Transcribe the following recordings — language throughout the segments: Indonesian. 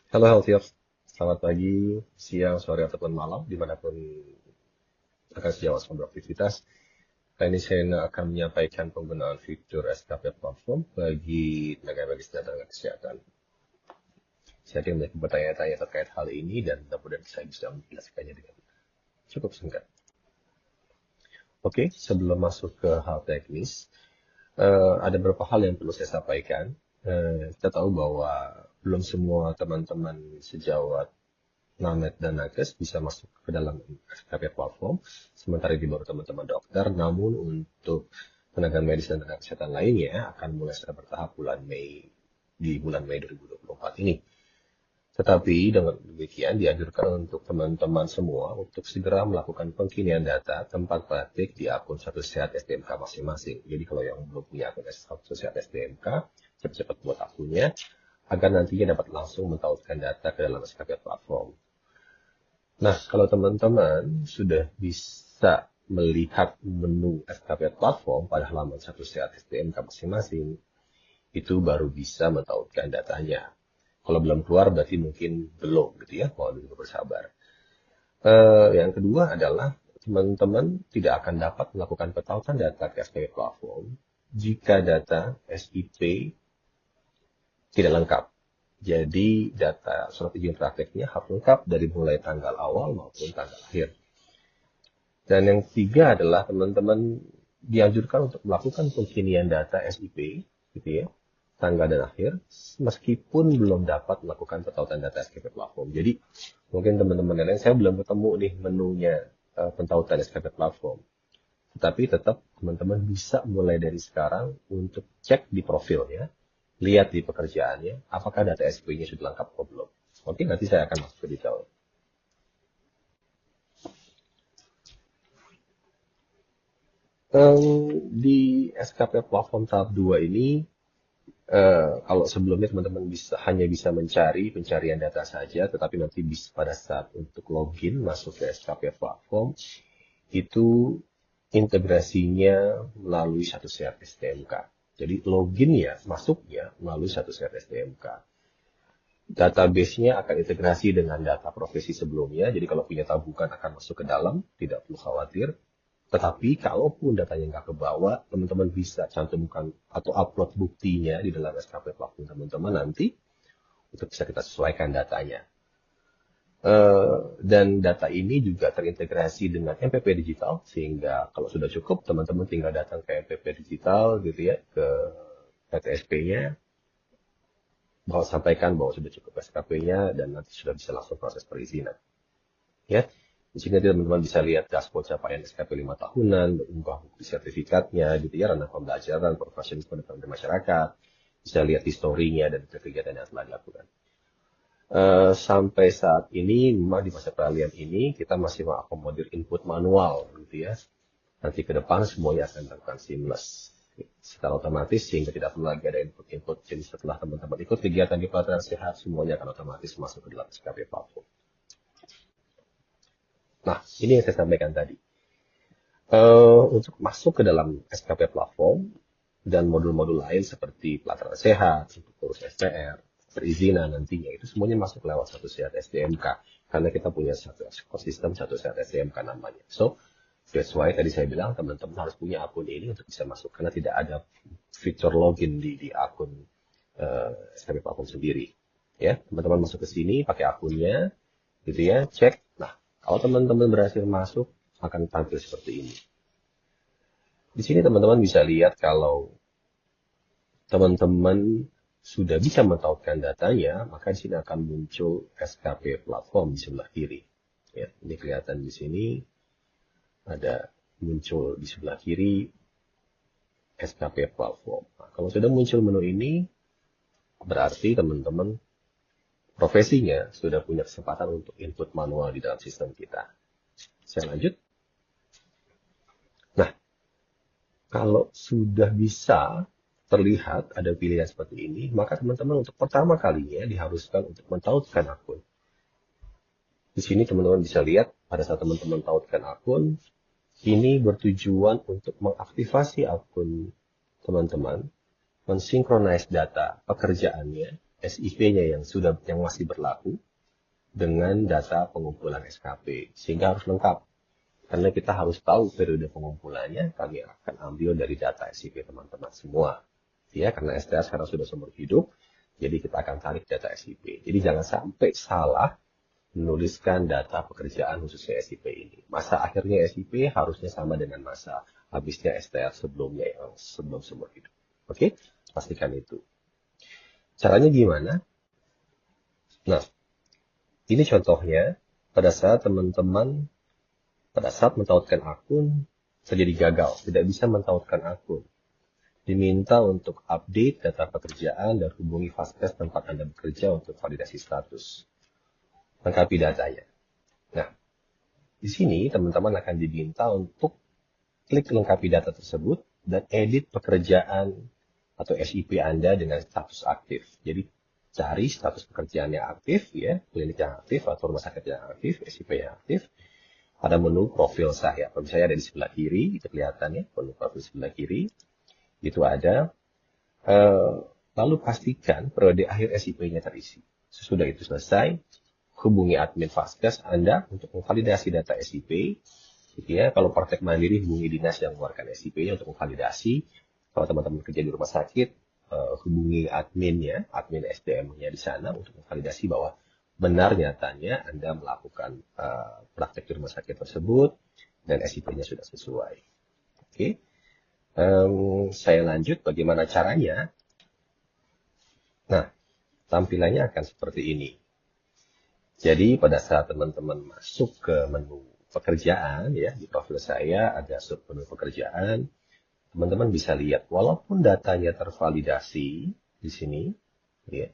Halo Healthiers, selamat pagi, siang, sore, ataupun malam, dimanapun akan sejauh semua beraktivitas. Kali ini saya akan menyampaikan penggunaan fitur SKP Platform bagi tenaga medis dan tenaga kesehatan. Saya ada memiliki bertanya-tanya terkait hal ini dan mudah-mudahan saya bisa menjelaskannya dengan cukup singkat. Oke, sebelum masuk ke hal teknis, ada beberapa hal yang perlu saya sampaikan. Kita tahu bahwa belum semua teman-teman sejawat Named dan Nakes bisa masuk ke dalam SKP platform, sementara ini baru teman-teman dokter. Namun untuk tenaga medis dan tenaga kesehatan lainnya akan mulai secara bertahap di bulan Mei 2024 ini. Tetapi dengan demikian dianjurkan untuk teman-teman semua untuk segera melakukan pengkinian data tempat praktik di akun Satu Sehat SDMK masing-masing. Jadi kalau yang belum punya akun Satu Sehat SDMK, cepat-cepat buat akunnya agar nantinya dapat langsung mentautkan data ke dalam SKP platform. Nah, kalau teman-teman sudah bisa melihat menu SKP platform pada halaman Satu Sehat SDMK masing-masing, itu baru bisa mentautkan datanya. Kalau belum keluar berarti mungkin belum gitu ya, mohon dulu bersabar. Yang kedua adalah teman-teman tidak akan dapat melakukan petautan data ke SKP platform jika data SIP tidak lengkap. Jadi data surat izin prakteknya harus lengkap dari mulai tanggal awal maupun tanggal akhir. Dan yang ketiga adalah teman-teman dianjurkan untuk melakukan pengkinian data SIP, gitu ya, tanggal dan akhir, meskipun belum dapat melakukan petautan data SKP platform. Jadi mungkin teman-teman yang lain, saya belum ketemu nih menunya pentautan SKP platform. Tetapi tetap teman-teman bisa mulai dari sekarang untuk cek di profilnya, lihat di pekerjaannya, apakah data SIP-nya sudah lengkap atau belum. Oke, nanti saya akan masuk ke detail. Di SKP platform tahap 2 ini, kalau sebelumnya teman-teman hanya bisa mencari pencarian data saja, tetapi nanti bisa pada saat untuk login masuk ke SKP platform, itu integrasinya melalui Satu Sehat SDMK. Jadi login ya, masuknya melalui Satu Sehat SDMK. Database-nya akan integrasi dengan data profesi sebelumnya, jadi kalau punya tabungan akan masuk ke dalam, tidak perlu khawatir. Tetapi kalaupun datanya nggak kebawa, teman-teman bisa cantumkan atau upload buktinya di dalam SKP platform teman-teman nanti untuk bisa kita sesuaikan datanya. Dan data ini juga terintegrasi dengan MPP digital, sehingga kalau sudah cukup, teman-teman tinggal datang ke MPP digital gitu ya, ke PTSP-nya, bahwa sampaikan bahwa sudah cukup SKP-nya, dan nanti sudah bisa langsung proses perizinan. Ya, di sini teman-teman bisa lihat dashboard capaian SKP 5 tahunan, unggah bukti sertifikatnya, gitu ya, ranah pembelajaran, profesionalisme dan masyarakat, bisa lihat historinya dan kegiatan yang telah dilakukan. Sampai saat ini, memang di masa peralihan ini, kita masih mengakomodir input manual, gitu ya. Nanti ke depan semuanya akan dilakukan seamless secara otomatis, sehingga tidak perlu lagi ada input-input. Jadi setelah teman-teman ikut kegiatan di pelatihan sehat, semuanya akan otomatis masuk ke dalam SKP platform. Nah, ini yang saya sampaikan tadi. Untuk masuk ke dalam SKP platform dan modul-modul lain seperti pelatihan sehat, untuk urus SPR, perizinan nantinya, itu semuanya masuk lewat Satu Sehat SDMK. Karena kita punya satu ekosistem Satu Sehat SDMK namanya. So, that's why tadi saya bilang teman-teman harus punya akun ini untuk bisa masuk. Karena tidak ada fitur login di akun SKP platform sendiri. Ya, teman-teman masuk ke sini pakai akunnya, gitu ya, cek. Nah, kalau teman-teman berhasil masuk, akan tampil seperti ini. Di sini teman-teman bisa lihat kalau teman-teman sudah bisa mentautkan datanya, maka di sini akan muncul SKP platform di sebelah kiri. Ya, ini kelihatan di sini ada muncul di sebelah kiri SKP platform. Nah, kalau sudah muncul menu ini, berarti teman-teman profesinya sudah punya kesempatan untuk input manual di dalam sistem kita. Saya lanjut. Nah, kalau sudah bisa terlihat ada pilihan seperti ini, maka teman-teman untuk pertama kalinya diharuskan untuk mentautkan akun. Di sini teman-teman bisa lihat pada saat teman-teman tautkan akun, ini bertujuan untuk mengaktifasi akun teman-teman, mensinkronis data pekerjaannya SIP-nya yang masih berlaku dengan data pengumpulan SKP, sehingga harus lengkap. Karena kita harus tahu periode pengumpulannya, kami akan ambil dari data SIP teman-teman semua. Ya, karena STR sekarang sudah seumur hidup, jadi kita akan tarik data SIP. Jadi jangan sampai salah menuliskan data pekerjaan khususnya SIP ini. Masa akhirnya SIP harusnya sama dengan masa habisnya STR sebelumnya yang sebelum seumur hidup. Oke, pastikan itu. Caranya gimana? Nah, ini contohnya pada saat teman-teman pada saat mentautkan akun terjadi gagal, tidak bisa mentautkan akun. Diminta untuk update data pekerjaan dan hubungi Fastcash tempat Anda bekerja untuk validasi status. Lengkapi datanya. Nah, di sini teman-teman akan diminta untuk klik lengkapi data tersebut dan edit pekerjaan atau SIP Anda dengan status aktif. Jadi cari status pekerjaan yang aktif, ya, klinik yang aktif atau rumah sakit yang aktif, SIP yang aktif. Pada menu profil saya. Profil saya ada di sebelah kiri, itu kelihatan ya, menu profil sebelah kiri. Itu ada. Lalu pastikan periode akhir SIP-nya terisi. Sesudah itu selesai, hubungi admin Fastcash Anda untuk memvalidasi data SIP. Gitu ya. Kalau praktek mandiri, hubungi dinas yang mengeluarkan SIP-nya untuk memvalidasi. Kalau teman-teman kerja di rumah sakit, hubungi adminnya, admin SDM-nya di sana untuk memvalidasi bahwa benar nyatanya Anda melakukan praktek di rumah sakit tersebut dan SIP-nya sudah sesuai. Oke, saya lanjut bagaimana caranya. Nah, tampilannya akan seperti ini. Jadi pada saat teman-teman masuk ke menu pekerjaan, ya, di profil saya ada sub menu pekerjaan. Teman-teman bisa lihat, walaupun datanya tervalidasi di sini, ya,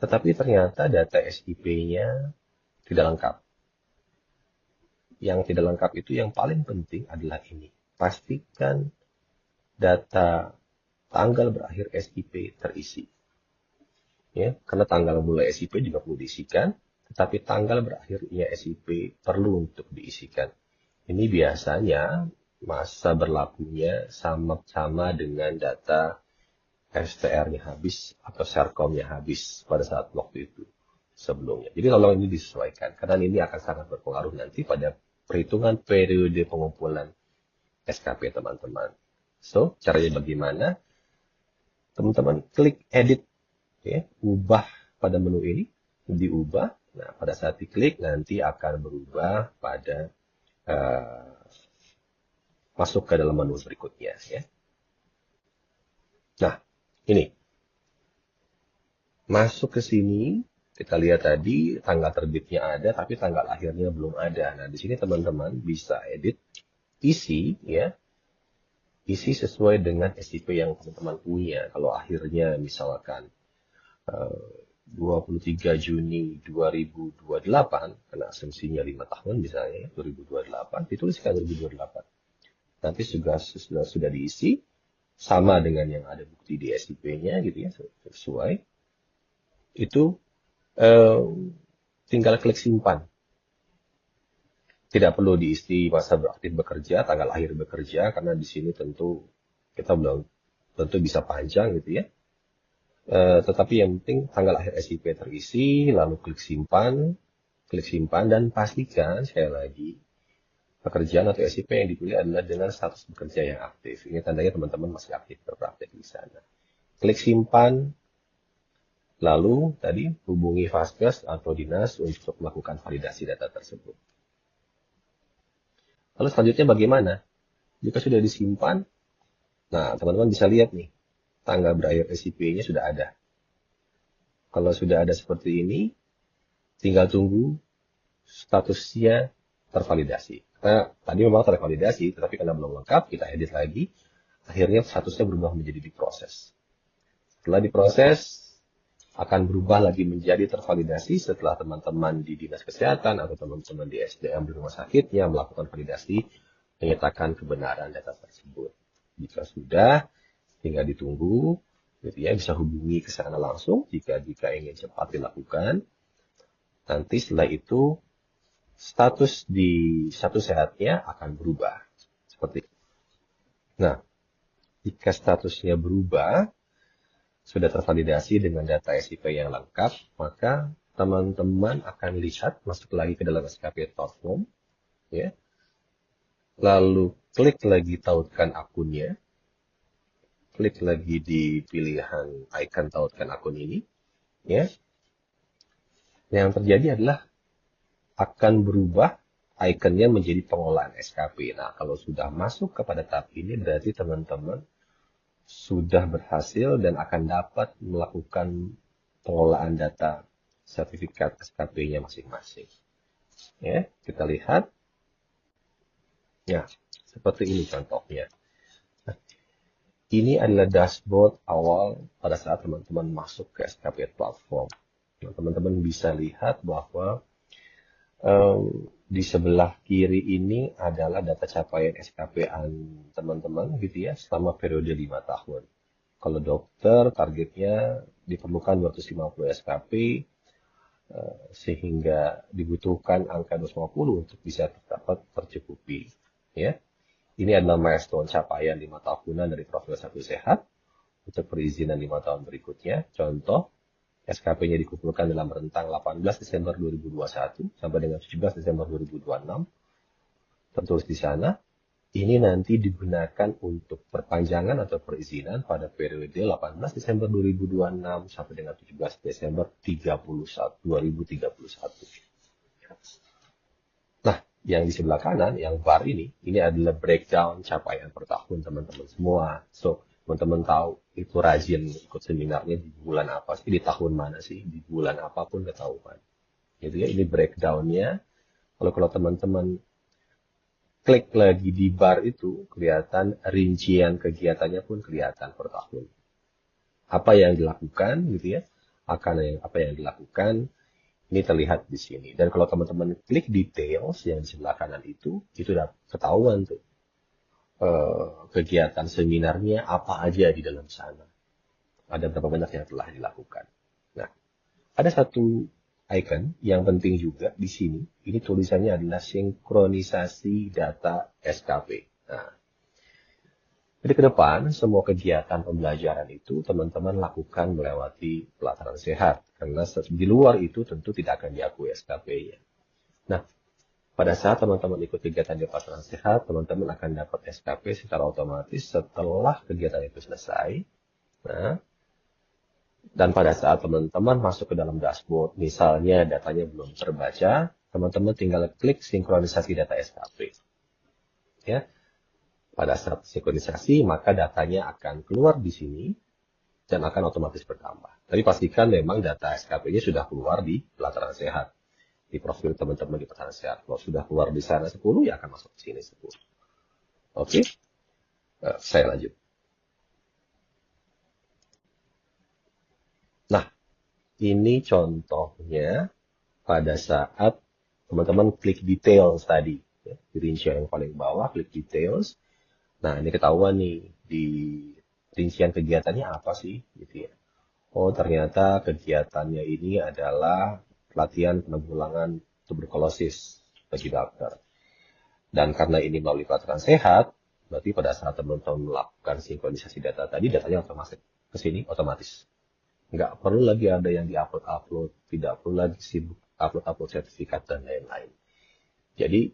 tetapi ternyata data SIP-nya tidak lengkap. Yang tidak lengkap itu yang paling penting adalah ini. Pastikan data tanggal berakhir SIP terisi. Ya, karena tanggal mulai SIP juga perlu diisikan, tetapi tanggal berakhirnya SIP perlu untuk diisikan. Ini biasanya masa berlakunya sama dengan data STR-nya habis atau Serkom-nya habis pada saat waktu itu sebelumnya. Jadi tolong ini disesuaikan, karena ini akan sangat berpengaruh nanti pada perhitungan periode pengumpulan SKP teman-teman. So, caranya bagaimana? Teman-teman klik edit, ya, ubah pada menu ini, diubah. Nah, pada saat diklik nanti akan berubah pada masuk ke dalam menu berikutnya, ya. Nah, ini masuk ke sini, kita lihat tadi tanggal terbitnya ada, tapi tanggal akhirnya belum ada. Nah, di sini teman-teman bisa edit, isi, ya, isi sesuai dengan SIP yang teman-teman punya. Kalau akhirnya misalkan 23 Juni 2028, karena asumsinya 5 tahun misalnya, 2028, dituliskan 2028. Nanti sudah diisi, sama dengan yang ada bukti di SIP-nya gitu ya, sesuai. Itu tinggal klik simpan. Tidak perlu diisi masa beraktif bekerja, tanggal akhir bekerja, karena di sini tentu kita belum tentu bisa panjang gitu ya. Tetapi yang penting tanggal akhir SIP terisi, lalu klik simpan dan pastikan sekali lagi pekerjaan atau SIP yang dipilih adalah dengan status bekerja yang aktif. Ini tandanya teman-teman masih aktif berpraktek di sana. Klik simpan, lalu tadi hubungi Fastcash atau dinas untuk melakukan validasi data tersebut. Lalu selanjutnya bagaimana? Jika sudah disimpan, nah teman-teman bisa lihat nih, tanggal berakhir SIP-nya sudah ada. Kalau sudah ada seperti ini, tinggal tunggu statusnya tervalidasi. Nah, tadi memang tervalidasi, tetapi karena belum lengkap, kita edit lagi. Akhirnya statusnya berubah menjadi diproses. Setelah diproses, akan berubah lagi menjadi tervalidasi setelah teman-teman di dinas kesehatan atau teman-teman di SDM di rumah sakit yang melakukan validasi menyatakan kebenaran data tersebut. Jika sudah, tinggal ditunggu, gitu ya, bisa hubungi ke sana langsung jika ingin cepat dilakukan. Nanti setelah itu status di satu sehatnya akan berubah seperti itu. Nah, jika statusnya berubah, sudah tervalidasi dengan data SIP yang lengkap, maka teman-teman akan lihat masuk lagi ke dalam SKP Platform, ya. Lalu klik lagi tautkan akunnya, klik lagi di pilihan icon tautkan akun ini, ya. Yang terjadi adalah akan berubah ikonnya menjadi pengolahan SKP. Nah, kalau sudah masuk kepada tab ini, berarti teman-teman sudah berhasil dan akan dapat melakukan pengolahan data sertifikat SKP-nya masing-masing. Ya, kita lihat. Ya, seperti ini contohnya. Nah, ini adalah dashboard awal pada saat teman-teman masuk ke SKP Platform. Nah, teman-teman bisa lihat bahwa di sebelah kiri ini adalah data capaian SKP-an teman-teman gitu ya selama periode 5 tahun. Kalau dokter targetnya diperlukan 250 SKP sehingga dibutuhkan angka 250 untuk bisa dapat tercukupi ya. Ini adalah milestone capaian 5 tahunan dari profil 1 sehat untuk perizinan 5 tahun berikutnya. Contoh SKP-nya dikumpulkan dalam rentang 18 Desember 2021 sampai dengan 17 Desember 2026. Tertulis di sana, ini nanti digunakan untuk perpanjangan atau perizinan pada periode 18 Desember 2026 sampai dengan 17 Desember 2031. Nah, yang di sebelah kanan, yang bar ini adalah breakdown capaian per tahun teman-teman semua. So, teman-teman tahu itu rajin ikut seminarnya di bulan apa sih, di tahun mana sih, di bulan apapun ketahuan. Gitu ya, ini breakdownnya. Kalau teman-teman klik lagi di bar itu, kelihatan rincian kegiatannya pun kelihatan per tahun. Apa yang dilakukan, gitu ya, apa yang dilakukan, ini terlihat di sini. Dan kalau teman-teman klik details yang di sebelah kanan itu udah ketahuan tuh. Kegiatan seminarnya apa aja di dalam sana. Ada berapa banyak yang telah dilakukan. Nah, ada satu icon yang penting juga di sini. Ini tulisannya adalah sinkronisasi data SKP. Nah, jadi ke depan semua kegiatan pembelajaran itu teman-teman lakukan melewati pelataran sehat. Karena di luar itu tentu tidak akan diakui SKP-nya. Nah, pada saat teman-teman ikut kegiatan di pelataran sehat, teman-teman akan dapat SKP secara otomatis setelah kegiatan itu selesai. Nah, dan pada saat teman-teman masuk ke dalam dashboard, misalnya datanya belum terbaca, teman-teman tinggal klik sinkronisasi data SKP. Ya, pada saat sinkronisasi, maka datanya akan keluar di sini dan akan otomatis bertambah. Tapi pastikan memang data SKP-nya sudah keluar di pelataran sehat. Di profil teman-teman di pelataran sehat. Kalau sudah keluar di sana 10, ya akan masuk ke sini 10. Oke, saya lanjut. Nah, ini contohnya pada saat teman-teman klik details tadi. Ya, di rincian yang paling bawah, klik details. Nah, ini ketahuan nih, di rincian kegiatannya apa sih? Gitu ya. Oh, ternyata kegiatannya ini adalah pelatihan penanggulangan tuberkulosis bagi dokter. Dan karena ini melalui pelatihan sehat, berarti pada saat teman-teman melakukan sinkronisasi data tadi, datanya otomatis ke sini otomatis. Nggak perlu lagi ada yang diupload-upload, tidak perlu lagi sibuk upload-upload sertifikat dan lain-lain. Jadi,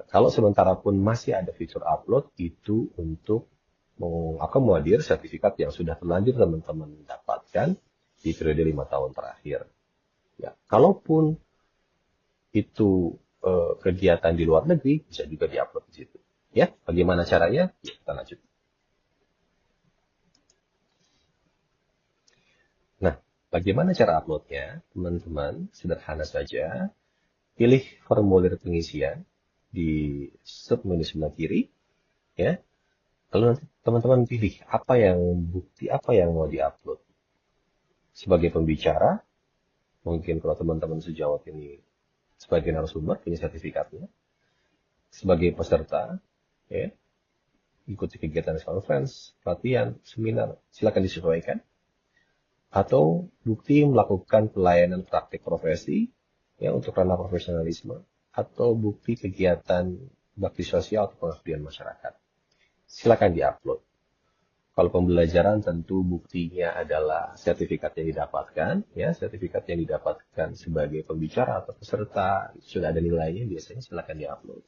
kalau sementara pun masih ada fitur upload, itu untuk mengakomodir sertifikat yang sudah terlanjur teman-teman dapatkan di periode 5 tahun terakhir. Ya, kalaupun itu kegiatan di luar negeri, bisa juga diupload di situ. Ya, bagaimana caranya? Ya, kita lanjut. Nah, bagaimana cara uploadnya? Teman-teman, sederhana saja. Pilih formulir pengisian di submenu sebelah kiri. Ya, lalu nanti teman-teman pilih bukti apa yang mau diupload. Sebagai pembicara, mungkin kalau teman-teman sejawat ini sebagai narasumber punya sertifikatnya. Sebagai peserta, ya, ikuti kegiatan conference, pelatihan, seminar, silakan disesuaikan. Atau bukti melakukan pelayanan praktik profesi, ya, untuk ranah profesionalisme, atau bukti kegiatan bakti sosial atau pengabdian masyarakat. Silakan diupload. Kalau pembelajaran tentu buktinya adalah sertifikat yang didapatkan, ya, sertifikat yang didapatkan sebagai pembicara atau peserta, sudah ada nilainya, biasanya silakan diupload.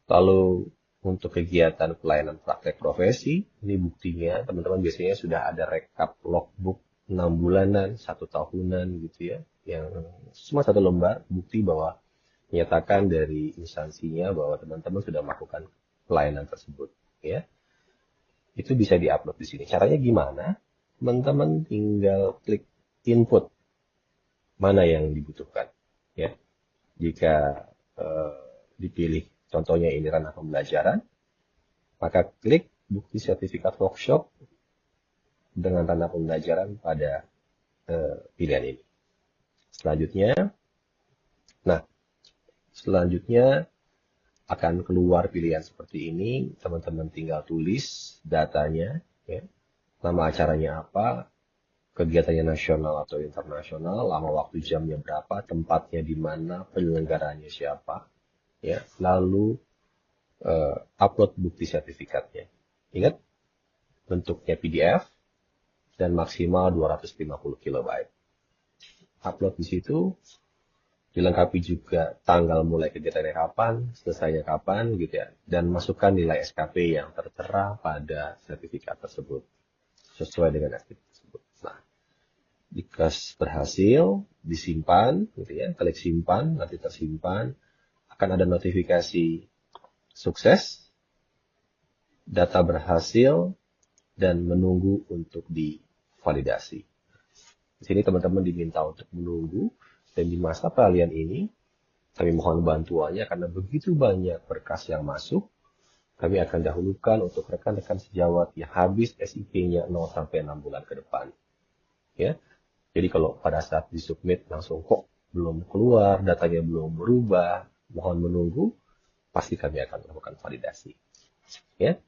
Lalu untuk kegiatan pelayanan praktek profesi, ini buktinya teman-teman biasanya sudah ada rekap logbook 6 bulanan, 1 tahunan gitu ya, yang cuma 1 lembar, bukti bahwa menyatakan dari instansinya bahwa teman-teman sudah melakukan pelayanan tersebut, ya. Itu bisa diupload di sini. Caranya gimana? Teman-teman tinggal klik input mana yang dibutuhkan. Ya, jika dipilih contohnya ini ranah pembelajaran, maka klik bukti sertifikat workshop dengan ranah pembelajaran pada pilihan ini. Selanjutnya akan keluar pilihan seperti ini, teman-teman tinggal tulis datanya, ya. Nama acaranya apa, kegiatannya nasional atau internasional, lama waktu jamnya berapa, tempatnya di mana, penyelenggaranya siapa, ya. Lalu upload bukti sertifikatnya. Ingat, bentuknya PDF dan maksimal 250 KB. Upload di situ. Dilengkapi juga tanggal mulai kegiatannya kapan, selesainya kapan gitu ya. Dan masukkan nilai SKP yang tertera pada sertifikat tersebut. Sesuai dengan SKP tersebut. Nah, jika berhasil, disimpan gitu ya. Klik simpan, nanti tersimpan. Akan ada notifikasi sukses, data berhasil, dan menunggu untuk divalidasi. Di sini teman-teman diminta untuk menunggu. Dan di masa peralihan ini, kami mohon bantuannya karena begitu banyak berkas yang masuk. Kami akan dahulukan untuk rekan-rekan sejawat yang habis SIP-nya 0 sampai 6 bulan ke depan. Ya. Jadi kalau pada saat disubmit langsung kok belum keluar, datanya belum berubah, mohon menunggu, pasti kami akan melakukan validasi. Ya.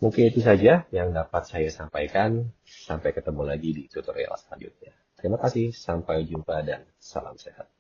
Mungkin itu saja yang dapat saya sampaikan. Sampai ketemu lagi di tutorial selanjutnya. Terima kasih, sampai jumpa dan salam sehat.